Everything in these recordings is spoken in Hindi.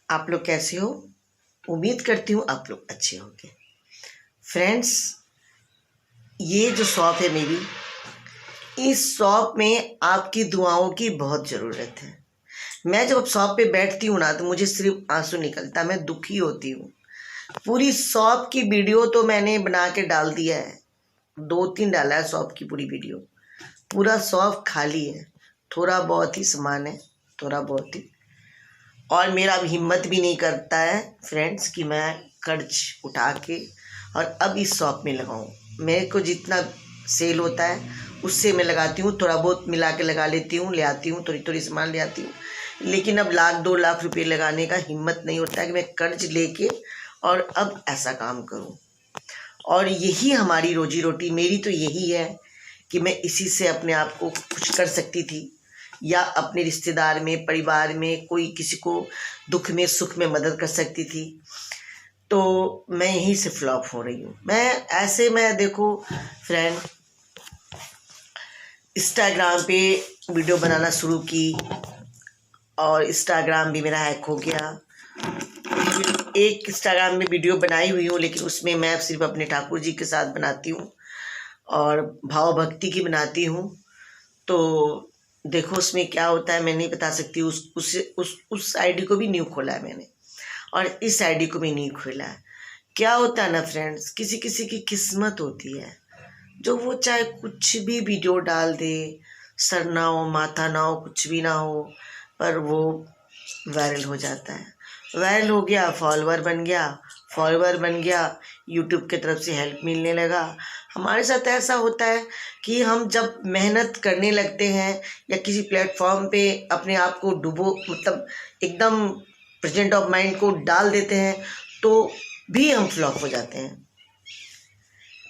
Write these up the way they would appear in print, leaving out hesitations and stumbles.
आप लोग कैसे हो? उम्मीद करती हूँ आप लोग अच्छे होंगे। फ्रेंड्स, ये जो शॉप है मेरी, इस शॉप में आपकी दुआओं की बहुत ज़रूरत है। मैं जब शॉप पे बैठती हूँ ना तो मुझे सिर्फ आंसू निकलता, मैं दुखी होती हूँ। पूरी शॉप की वीडियो तो मैंने बना के डाल दिया है, 2-3 डाला है शॉप की पूरी वीडियो। पूरा शॉप खाली है, थोड़ा बहुत ही सामान है, थोड़ा बहुत ही। और मेरा अब हिम्मत भी नहीं करता है फ्रेंड्स कि मैं कर्ज उठा के और अब इस शॉप में लगाऊं। मेरे को जितना सेल होता है उससे मैं लगाती हूँ, थोड़ा बहुत मिला के लगा लेती हूँ, ले आती हूँ, थोड़ी थोड़ी सामान ले आती हूँ। लेकिन अब 1-2 लाख रुपए लगाने का हिम्मत नहीं होता है कि मैं कर्ज लेके और अब ऐसा काम करूँ। और यही हमारी रोजी रोटी, मेरी तो यही है कि मैं इसी से अपने आप को कुछ कर सकती थी, या अपने रिश्तेदार में, परिवार में कोई किसी को दुख में सुख में मदद कर सकती थी। तो मैं यहीं से फ्लॉप हो रही हूँ। मैं देखो फ्रेंड, इंस्टाग्राम पे वीडियो बनाना शुरू की और इंस्टाग्राम भी मेरा हैक हो गया। एक इंस्टाग्राम में वीडियो बनाई हुई हूँ, लेकिन उसमें मैं सिर्फ अपने ठाकुर जी के साथ बनाती हूँ और भाव भक्ति की बनाती हूँ। तो देखो उसमें क्या होता है मैं नहीं बता सकती। उस आईडी को भी न्यू खोला है मैंने और इस आईडी को भी न्यू खोला है। क्या होता है ना फ्रेंड्स, किसी किसी की किस्मत होती है, जो वो चाहे कुछ भी वीडियो डाल दे, सर ना हो, माथा ना हो, कुछ भी ना हो, पर वो वायरल हो जाता है। वायरल हो गया, फॉलोवर बन गया, यूट्यूब की तरफ से हेल्प मिलने लगा। हमारे साथ ऐसा होता है कि हम जब मेहनत करने लगते हैं या किसी प्लेटफॉर्म पे अपने आप को डुबो, मतलब एकदम प्रेजेंट ऑफ माइंड को डाल देते हैं, तो भी हम फ्लॉप हो जाते हैं।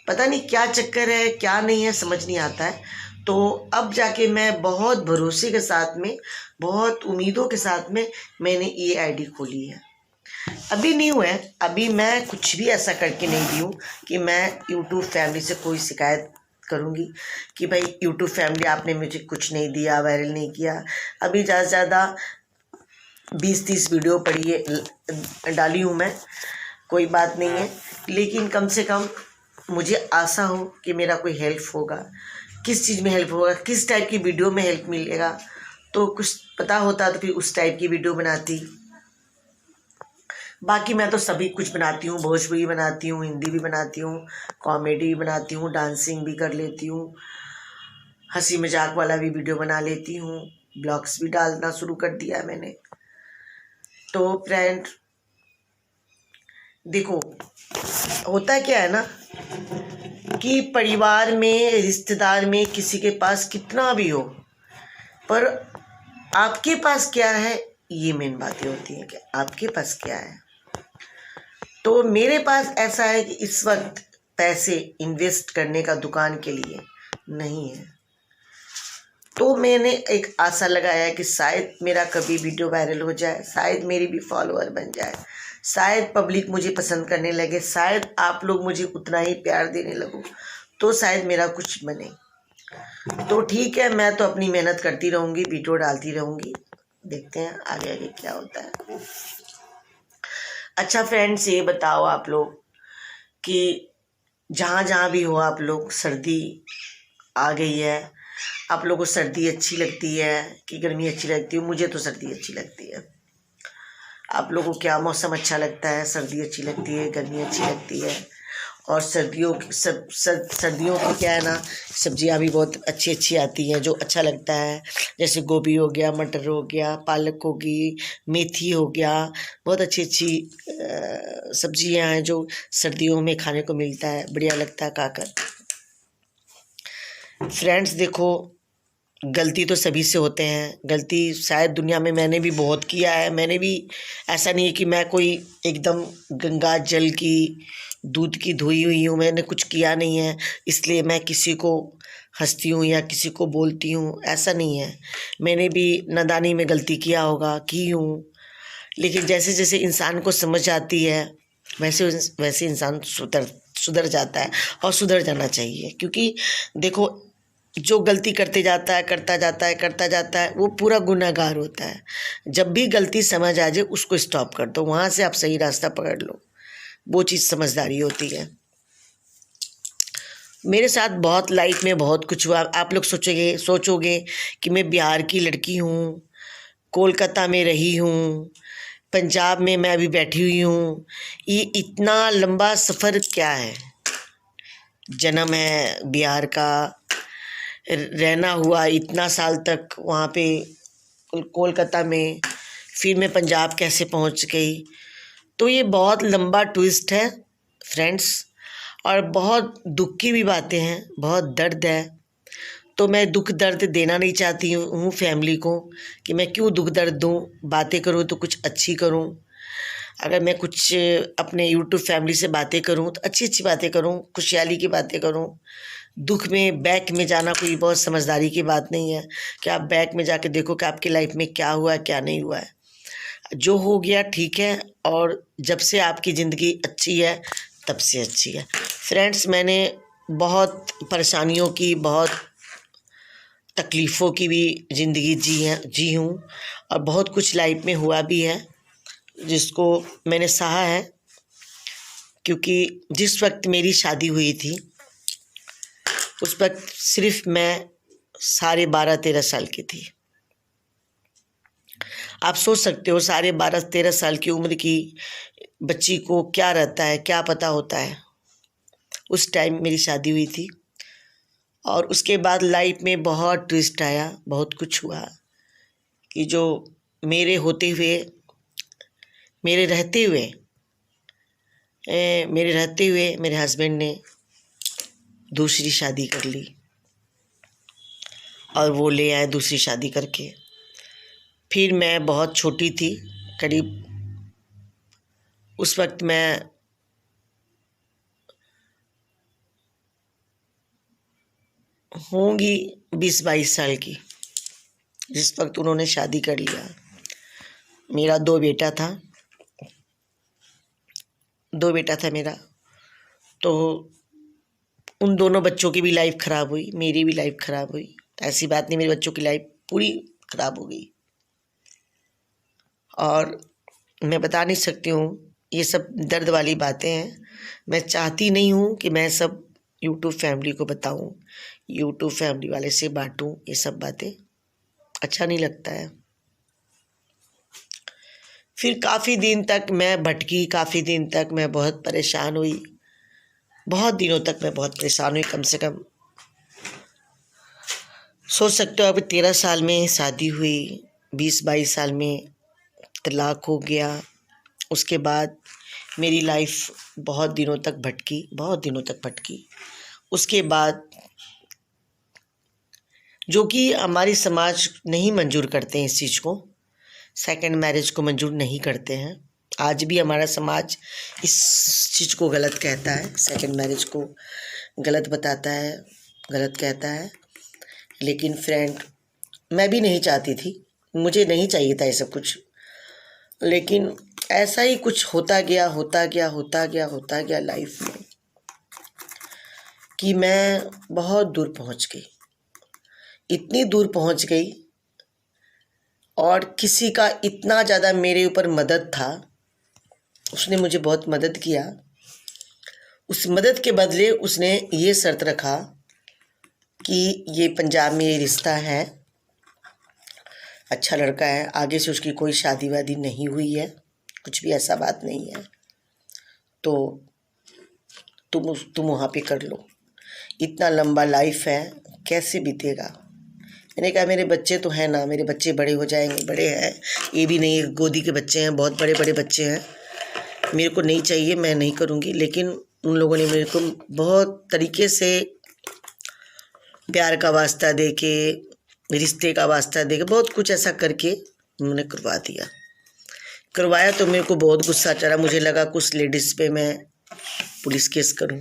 पता नहीं क्या चक्कर है, क्या नहीं है, समझ नहीं आता है। तो अब जाके मैं बहुत भरोसे के साथ में, बहुत उम्मीदों के साथ में मैंने ये आईडी खोली है। अभी न्यू है, अभी मैं कुछ भी ऐसा करके नहीं दी हूँ कि मैं यूट्यूब फैमिली से कोई शिकायत करूँगी कि भाई यूट्यूब फैमिली आपने मुझे कुछ नहीं दिया, वायरल नहीं किया। अभी ज़्यादा से ज़्यादा 20-30 वीडियो पड़ी है, डाली हूँ मैं, कोई बात नहीं है। लेकिन कम से कम मुझे आशा हो कि मेरा कोई हेल्प होगा। किस चीज़ में हेल्प होगा, किस टाइप की वीडियो में हेल्प मिलेगा, तो कुछ पता होता तो फिर उस टाइप की वीडियो बनाती। बाकी मैं तो सभी कुछ बनाती हूँ, भोजपुरी बनाती हूँ, हिंदी भी बनाती हूँ, कॉमेडी भी बनाती हूँ, डांसिंग भी कर लेती हूँ, हंसी मजाक वाला भी वीडियो बना लेती हूँ, ब्लॉग्स भी डालना शुरू कर दिया मैंने। तो फ्रेंड देखो, होता क्या है ना कि परिवार में, रिश्तेदार में, किसी के पास कितना भी हो, पर आपके पास क्या है, ये मेन बातें होती हैं कि आपके पास क्या है। तो मेरे पास ऐसा है कि इस वक्त पैसे इन्वेस्ट करने का दुकान के लिए नहीं है। तो मैंने एक आशा लगाया कि शायद मेरा कभी वीडियो वायरल हो जाए, शायद मेरी भी फॉलोअर बन जाए, शायद पब्लिक मुझे पसंद करने लगे, शायद आप लोग मुझे उतना ही प्यार देने लगो, तो शायद मेरा कुछ बने। तो ठीक है, मैं तो अपनी मेहनत करती रहूँगी, वीडियो डालती रहूँगी, देखते हैं आगे आगे क्या होता है। अच्छा फ्रेंड्स, ये बताओ आप लोग कि जहाँ जहाँ भी हो आप लोग, सर्दी आ गई है, आप लोगों को सर्दी अच्छी लगती है कि गर्मी अच्छी लगती है? मुझे तो सर्दी अच्छी लगती है। आप लोगों को क्या मौसम अच्छा लगता है? सर्दी अच्छी लगती है, गर्मी अच्छी लगती है? और सर्दियों की सर्दियों की क्या है ना, सब्जियां भी बहुत अच्छी अच्छी आती हैं जो अच्छा लगता है। जैसे गोभी हो गया, मटर हो गया, पालक होगी, मेथी हो गया, बहुत अच्छी अच्छी सब्जियां हैं जो सर्दियों में खाने को मिलता है, बढ़िया लगता है खाकर। फ्रेंड्स देखो, गलती तो सभी से होते हैं, गलती शायद दुनिया में मैंने भी बहुत किया है। मैंने भी, ऐसा नहीं है कि मैं कोई एकदम गंगा जल की, दूध की धोई हुई हूँ, मैंने कुछ किया नहीं है इसलिए मैं किसी को हंसती हूँ या किसी को बोलती हूँ, ऐसा नहीं है। मैंने भी नादानी में गलती किया होगा, की हूँ, लेकिन जैसे जैसे इंसान को समझ आती है वैसे वैसे इंसान सुधर जाता है और सुधर जाना चाहिए। क्योंकि देखो, जो गलती करता जाता है वो पूरा गुनहगार होता है। जब भी गलती समझ आ जाए उसको स्टॉप कर दो, वहाँ से आप सही रास्ता पकड़ लो, वो चीज़ समझदारी होती है। मेरे साथ बहुत लाइफ में बहुत कुछ हुआ। आप लोग सोचोगे कि मैं बिहार की लड़की हूँ, कोलकाता में रही हूँ, पंजाब में मैं अभी बैठी हुई हूँ, ये इतना लंबा सफ़र क्या है। जन्म है बिहार का, रहना हुआ इतना साल तक वहाँ पे कोलकाता में, फिर मैं पंजाब कैसे पहुँच गई। तो ये बहुत लंबा ट्विस्ट है फ्रेंड्स, और बहुत दुख की भी बातें हैं, बहुत दर्द है। तो मैं दुख दर्द देना नहीं चाहती हूँ फैमिली को, कि मैं क्यों दुख दर्द दूँ, बातें करूँ तो कुछ अच्छी करूँ। अगर मैं कुछ अपने यूट्यूब फैमिली से बातें करूँ तो अच्छी अच्छी बातें करूँ, खुशहाली की बातें करूँ। दुख में बैक में जाना कोई बहुत समझदारी की बात नहीं है, कि आप बैक में जाके देखो कि आपकी लाइफ में क्या हुआ है क्या नहीं हुआ है। जो हो गया ठीक है, और जब से आपकी ज़िंदगी अच्छी है तब से अच्छी है। फ्रेंड्स, मैंने बहुत परेशानियों की, बहुत तकलीफ़ों की भी ज़िंदगी जी हूँ, और बहुत कुछ लाइफ में हुआ भी है जिसको मैंने सहा है। क्योंकि जिस वक्त मेरी शादी हुई थी उस वक्त सिर्फ मैं 12.5-13 साल की थी। आप सोच सकते हो 12.5-13 साल की उम्र की बच्ची को क्या रहता है, क्या पता होता है। उस टाइम मेरी शादी हुई थी, और उसके बाद लाइफ में बहुत ट्विस्ट आया, बहुत कुछ हुआ, कि जो मेरे होते हुए, मेरे रहते हुए मेरे हस्बैंड ने दूसरी शादी कर ली, और वो ले आए दूसरी शादी करके। फिर मैं बहुत छोटी थी, करीब उस वक्त मैं होंगी 20-22 साल की, जिस वक्त उन्होंने शादी कर लिया। मेरा 2 बेटा था मेरा। तो उन दोनों बच्चों की भी लाइफ ख़राब हुई, मेरी भी लाइफ ख़राब हुई। ऐसी बात नहीं, मेरे बच्चों की लाइफ पूरी ख़राब हो गई। और मैं बता नहीं सकती हूँ, ये सब दर्द वाली बातें हैं। मैं चाहती नहीं हूँ कि मैं सब यूट्यूब फैमिली को बताऊँ, यूट्यूब फैमिली वाले से बांटूँ। ये सब बातें अच्छा नहीं लगता है। फिर काफ़ी दिन तक मैं भटकी, काफ़ी दिन तक मैं बहुत परेशान हुई, बहुत दिनों तक मैं बहुत परेशान हुई। कम से कम सोच सकते हो, अभी 13 साल में शादी हुई, 20-22 साल में तलाक हो गया। उसके बाद मेरी लाइफ बहुत दिनों तक भटकी। उसके बाद जो कि हमारी समाज नहीं मंजूर करते हैं इस चीज़ को, सेकंड मैरिज को मंजूर नहीं करते हैं। आज भी हमारा समाज इस चीज़ को गलत कहता है, सेकंड मैरिज को गलत बताता है, गलत कहता है। लेकिन फ्रेंड, मैं भी नहीं चाहती थी, मुझे नहीं चाहिए था ये सब कुछ, लेकिन ऐसा ही कुछ होता गया लाइफ में, कि मैं बहुत दूर पहुंच गई, इतनी दूर पहुंच गई, और किसी का इतना ज़्यादा मेरे ऊपर मदद था, उसने मुझे बहुत मदद किया। उस मदद के बदले उसने ये शर्त रखा कि ये पंजाब में ये रिश्ता है, अच्छा लड़का है, आगे से उसकी कोई शादी वादी नहीं हुई है, कुछ भी ऐसा बात नहीं है, तो तुम वहाँ पे कर लो। इतना लंबा लाइफ है, कैसे बीतेगा। मैंने कहा मेरे बच्चे तो हैं ना, मेरे बच्चे बड़े हो जाएंगे, बड़े हैं, ये भी नहीं गोदी के बच्चे हैं, बहुत बड़े बड़े बच्चे हैं, मेरे को नहीं चाहिए, मैं नहीं करूँगी। लेकिन उन लोगों ने मेरे को बहुत तरीके से प्यार का वास्ता दे के, रिश्ते का वास्ता दे के, बहुत कुछ ऐसा करके उन्होंने करवाया। तो मेरे को बहुत गुस्सा चढ़ा। मुझे लगा कुछ लेडीज़ पे मैं पुलिस केस करूं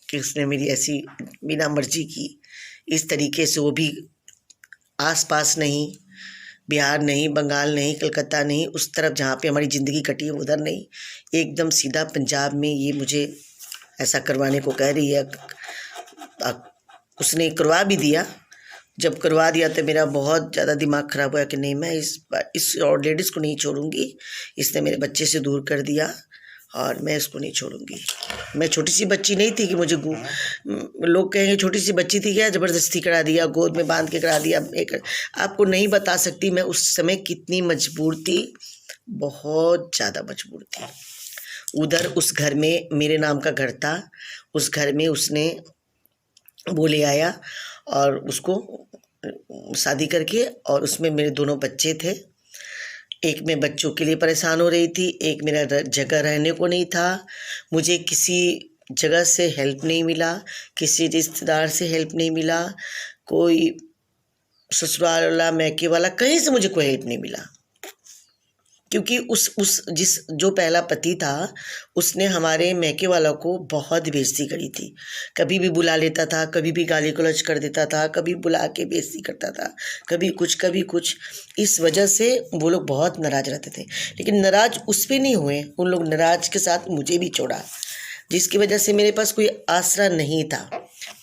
कि उसने मेरी ऐसी बिना मर्जी की, इस तरीके से, वो भी आसपास नहीं, बिहार नहीं, बंगाल नहीं, कलकत्ता नहीं, उस तरफ जहाँ पे हमारी ज़िंदगी कटी है उधर नहीं, एकदम सीधा पंजाब में ये मुझे ऐसा करवाने को कह रही है। उसने करवा भी दिया, जब करवा दिया तो मेरा बहुत ज़्यादा दिमाग ख़राब हुआ कि नहीं, मैं इस और लेडीज़ को नहीं छोड़ूंगी। इसने मेरे बच्चे से दूर कर दिया और मैं इसको नहीं छोड़ूंगी। मैं छोटी सी बच्ची नहीं थी कि मुझे लोग कहेंगे छोटी सी बच्ची थी क्या, ज़बरदस्ती करा दिया, गोद में बांध के करा दिया। आपको नहीं बता सकती मैं उस समय कितनी मजबूर थी, बहुत ज़्यादा मजबूर थी। उधर उस घर में मेरे नाम का घर था, उस घर में उसने वो ले आया और उसको शादी करके, और उसमें मेरे दोनों बच्चे थे। एक मैं बच्चों के लिए परेशान हो रही थी, एक मेरा जगह रहने को नहीं था। मुझे किसी जगह से हेल्प नहीं मिला, किसी रिश्तेदार से हेल्प नहीं मिला, कोई ससुराल वाला मैके वाला कहीं से मुझे कोई हेल्प नहीं मिला। क्योंकि जिस जो पहला पति था उसने हमारे मैके वाला को बहुत बेइज्जती करी थी। कभी भी बुला लेता था, कभी भी गाली गलौज कर देता था, कभी बुला के बेइज्जती करता था, कभी कुछ। इस वजह से वो लोग बहुत नाराज़ रहते थे। लेकिन नाराज़ उस पर नहीं हुए, उन लोग नाराज़ के साथ मुझे भी छोड़ा, जिसकी वजह से मेरे पास कोई आसरा नहीं था।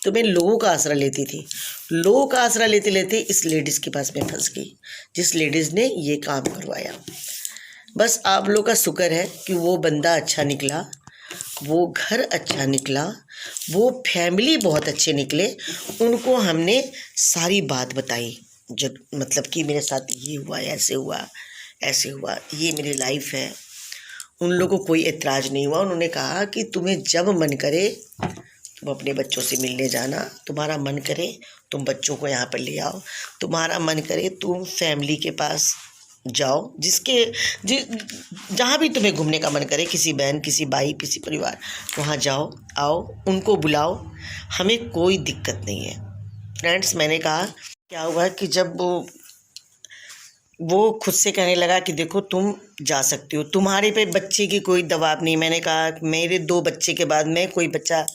तो मैं लोगों का आसरा लेती थी। लोगों का आसरा लेते लेते इस लेडीज़ के पास मैं फंस गई, जिस लेडीज़ ने ये काम करवाया। बस आप लोग का शुक्र है कि वो बंदा अच्छा निकला, वो घर अच्छा निकला, वो फैमिली बहुत अच्छे निकले। उनको हमने सारी बात बताई, जब मतलब कि मेरे साथ ये हुआ, ऐसे हुआ, ये मेरी लाइफ है। उन लोगों को कोई एतराज़ नहीं हुआ। उन्होंने कहा कि तुम्हें जब मन करे तुम अपने बच्चों से मिलने जाना, तुम्हारा मन करे तुम बच्चों को यहाँ पर ले आओ, तुम्हारा मन करे तुम फैमिली के पास जाओ, जहाँ भी तुम्हें घूमने का मन करे, किसी बहन, किसी भाई, किसी परिवार, वहाँ जाओ, आओ, उनको बुलाओ, हमें कोई दिक्कत नहीं है। फ्रेंड्स, मैंने कहा क्या हुआ कि जब वो खुद से कहने लगा कि देखो तुम जा सकती हो, तुम्हारे पे बच्चे की कोई दबाव नहीं। मैंने कहा मेरे 2 बच्चे के बाद मैं कोई बच्चा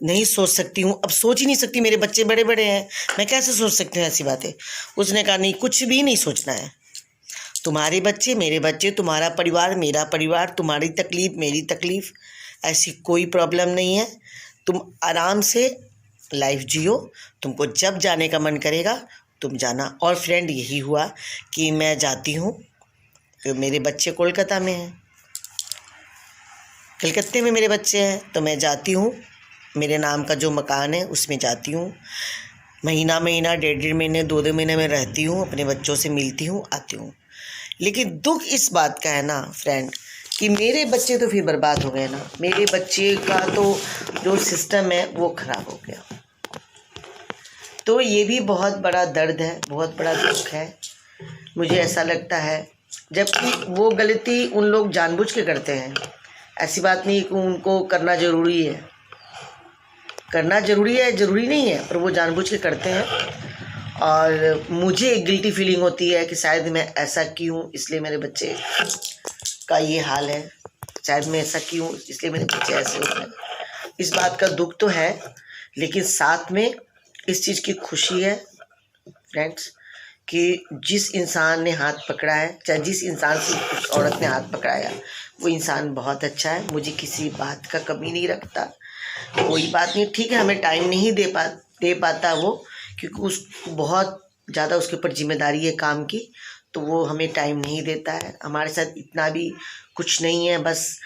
नहीं सोच सकती हूँ, अब सोच ही नहीं सकती, मेरे बच्चे बड़े बड़े हैं, मैं कैसे सोच सकती हूँ ऐसी बातें। उसने कहा नहीं, कुछ भी नहीं सोचना है, तुम्हारे बच्चे मेरे बच्चे, तुम्हारा परिवार मेरा परिवार, तुम्हारी तकलीफ़ मेरी तकलीफ़, ऐसी कोई प्रॉब्लम नहीं है। तुम आराम से लाइफ जियो, तुमको जब जाने का मन करेगा तुम जाना। और फ्रेंड, यही हुआ कि मैं जाती हूँ, तो मेरे बच्चे कोलकाता में हैं, कलकत्ते में मेरे बच्चे हैं, तो मैं जाती हूँ, मेरे नाम का जो मकान है उसमें जाती हूँ। महीना 1.5 महीने 2 महीने में रहती हूँ, अपने बच्चों से मिलती हूँ, आती हूँ। लेकिन दुख इस बात का है ना फ्रेंड कि मेरे बच्चे तो फिर बर्बाद हो गए ना। मेरे बच्चे का तो जो सिस्टम है वो ख़राब हो गया। तो ये भी बहुत बड़ा दर्द है, बहुत बड़ा दुख है। मुझे ऐसा लगता है, जबकि वो गलती उन लोग जानबूझ के करते हैं। ऐसी बात नहीं कि उनको करना ज़रूरी है, करना ज़रूरी है, ज़रूरी नहीं है, पर वो जानबूझ के करते हैं। और मुझे एक गिल्टी फीलिंग होती है कि शायद मैं ऐसा क्यों, इसलिए मेरे बच्चे का ये हाल है, शायद मैं ऐसा क्यों, इसलिए मेरे बच्चे ऐसे हो गए। इस बात का दुख तो है, लेकिन साथ में इस चीज़ की खुशी है फ्रेंड्स कि जिस इंसान ने हाथ पकड़ा है, चाहे जिस इंसान से उस औरत ने हाथ पकड़ाया, वो इंसान बहुत अच्छा है। मुझे किसी बात का कमी नहीं रखता, कोई बात नहीं, ठीक है, हमें टाइम नहीं दे पाता वो, क्योंकि उस बहुत ज़्यादा उसके ऊपर जिम्मेदारी है काम की, तो वो हमें टाइम नहीं देता है। हमारे साथ इतना भी कुछ नहीं है, बस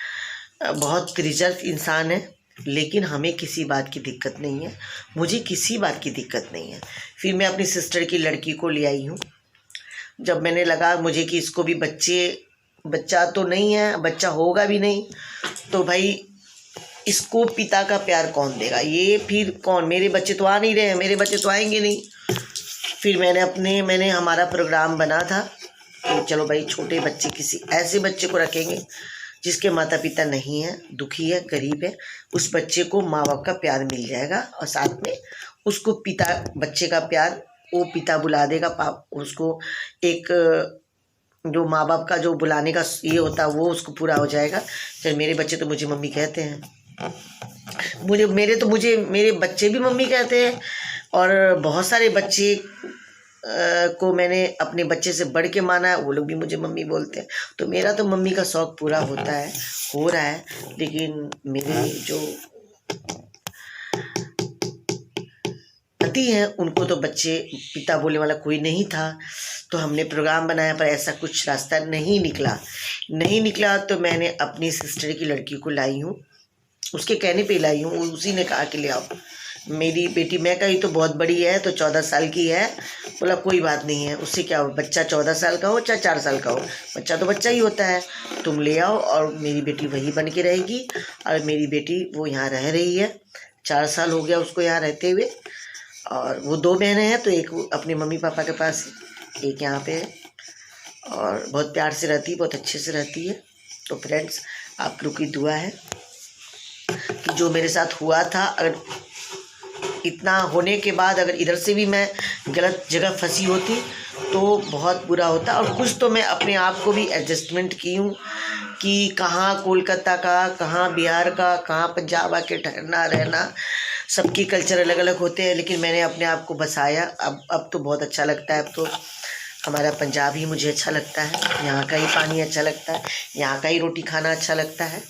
बहुत रिजर्व इंसान है। लेकिन हमें किसी बात की दिक्कत नहीं है, मुझे किसी बात की दिक्कत नहीं है। फिर मैं अपनी सिस्टर की लड़की को ले आई हूँ। जब मैंने लगा मुझे कि इसको भी बच्चा तो नहीं है, बच्चा होगा भी नहीं, तो भाई इसको पिता का प्यार कौन देगा, ये फिर कौन, मेरे बच्चे तो आ नहीं रहे हैं, मेरे बच्चे तो आएंगे नहीं। फिर मैंने हमारा प्रोग्राम बना था कि चलो भाई छोटे बच्चे, किसी ऐसे बच्चे को रखेंगे जिसके माता पिता नहीं है, दुखी है, गरीब है, उस बच्चे को माँ बाप का प्यार मिल जाएगा, और साथ में उसको बच्चे का प्यार वो पिता बुला देगा, उसको एक जो माँ बाप का जो बुलाने का ये होता है वो उसको पूरा हो जाएगा। फिर मेरे बच्चे तो मुझे मम्मी कहते हैं, मुझे मेरे बच्चे भी मम्मी कहते हैं, और बहुत सारे बच्चे को मैंने अपने बच्चे से बढ़ के माना है, वो लोग भी मुझे मम्मी बोलते हैं। तो मेरा तो मम्मी का शौक़ पूरा होता है, हो रहा है। लेकिन मेरे जो पति हैं उनको तो बच्चे पिता बोलने वाला कोई नहीं था, तो हमने प्रोग्राम बनाया पर ऐसा कुछ रास्ता नहीं निकला। तो मैंने अपनी सिस्टर की लड़की को लाई हूँ, उसके कहने पे लाई हूँ, उसी ने कहा कि ले आओ मेरी बेटी। मैं कही तो बहुत बड़ी है, तो 14 साल की है। बोला कोई बात नहीं है, उससे क्या हो, बच्चा 14 साल का हो चाहे 4 साल का हो, बच्चा तो बच्चा ही होता है। तुम ले आओ और मेरी बेटी वही बन के रहेगी। और मेरी बेटी वो यहाँ रह रही है, 4 साल हो गया उसको यहाँ रहते हुए। और वो 2 बहनें हैं, तो एक अपने मम्मी पापा के पास, एक यहाँ पे है, और बहुत प्यार से रहती है, बहुत अच्छे से रहती है। तो फ्रेंड्स, आप लोग की दुआ है कि जो मेरे साथ हुआ था, अगर इतना होने के बाद अगर इधर से भी मैं गलत जगह फंसी होती तो बहुत बुरा होता। और कुछ तो मैं अपने आप को भी एडजस्टमेंट की हूँ कि कहाँ कोलकाता का, कहाँ बिहार का, कहाँ पंजाब आके ठहरना रहना, सबकी कल्चर अलग अलग होते हैं, लेकिन मैंने अपने आप को बसाया। अब तो बहुत अच्छा लगता है। अब तो हमारा पंजाब ही मुझे अच्छा लगता है, यहाँ का ही पानी अच्छा लगता है, यहाँ का ही रोटी खाना अच्छा लगता है।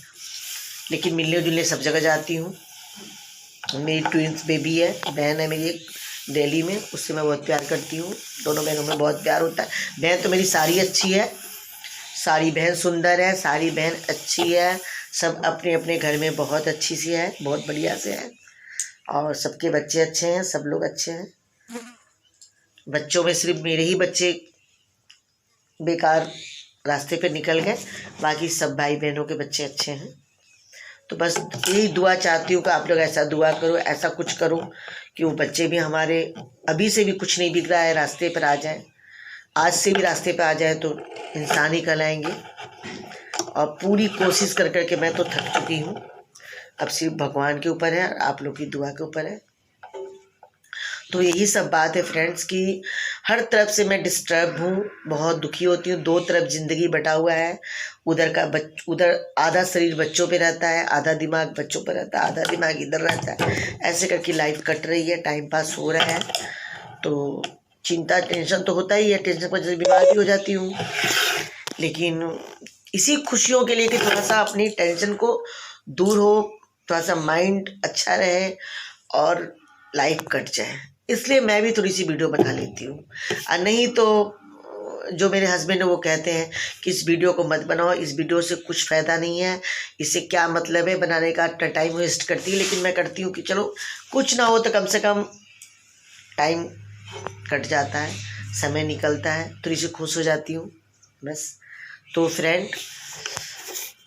लेकिन मिलने जुलने सब जगह जाती हूँ। मेरी ट्विंस बेबी है, बहन है मेरी एक दिल्ली में, उससे मैं बहुत प्यार करती हूँ। दोनों बहनों में बहुत प्यार होता है। बहन तो मेरी सारी अच्छी है, सारी बहन सुंदर है, सारी बहन अच्छी है, सब अपने अपने घर में बहुत अच्छी सी है, बहुत बढ़िया से है। और सबके बच्चे अच्छे हैं, सब लोग अच्छे हैं। बच्चों में सिर्फ मेरे ही बच्चे बेकार रास्ते पे निकल गए, बाकी सब भाई बहनों के बच्चे अच्छे हैं। तो बस यही दुआ चाहती हूँ कि आप लोग ऐसा दुआ करो, ऐसा कुछ करो कि वो बच्चे भी हमारे, अभी से भी कुछ नहीं बिक रहा है, रास्ते पर आ जाए, आज से भी रास्ते पर आ जाए तो इंसान ही कहलाएंगे। और पूरी कोशिश कर करके मैं तो थक चुकी हूँ, अब सिर्फ भगवान के ऊपर है, आप लोग की दुआ के ऊपर है। तो यही सब बात है फ्रेंड्स कि हर तरफ से मैं डिस्टर्ब हूँ, बहुत दुखी होती हूँ। 2 तरफ ज़िंदगी बटा हुआ है, उधर आधा शरीर बच्चों पे रहता है, आधा दिमाग बच्चों पर रहता है, आधा दिमाग इधर रहता है। ऐसे करके लाइफ कट रही है, टाइम पास हो रहा है। तो चिंता टेंशन तो होता ही है, टेंशन पर जैसे बीमार भी हो जाती हूँ। लेकिन इसी खुशियों के लिए कि थोड़ा सा अपनी टेंशन को दूर हो, थोड़ा सा माइंड अच्छा रहे और लाइफ कट जाए, इसलिए मैं भी थोड़ी सी वीडियो बना लेती हूँ। और नहीं तो जो मेरे हस्बैंड है वो कहते हैं कि इस वीडियो को मत बनाओ, इस वीडियो से कुछ फ़ायदा नहीं है, इससे क्या मतलब है बनाने का, टाइम वेस्ट करती है। लेकिन मैं करती हूँ कि चलो कुछ ना हो तो कम से कम टाइम कट जाता है, समय निकलता है, थोड़ी सी खुश हो जाती हूँ बस। तो फ्रेंड,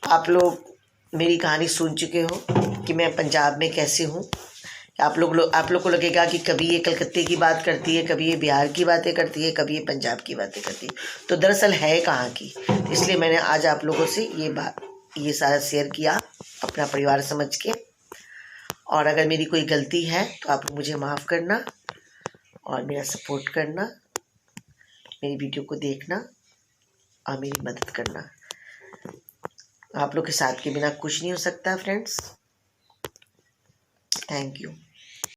आप लोग मेरी कहानी सुन चुके हो कि मैं पंजाब में कैसे हूँ। आप लोग को लगेगा कि कभी ये कलकत्ते की बात करती है, कभी ये बिहार की बातें करती है, कभी ये पंजाब की बातें करती है, तो दरअसल है कहाँ की। इसलिए मैंने आज आप लोगों से ये सारा शेयर किया अपना परिवार समझ के। और अगर मेरी कोई गलती है तो आप लोग मुझे माफ़ करना और मेरा सपोर्ट करना, मेरी वीडियो को देखना और मेरी मदद करना। आप लोग के साथ के बिना कुछ नहीं हो सकता फ्रेंड्स। Thank you.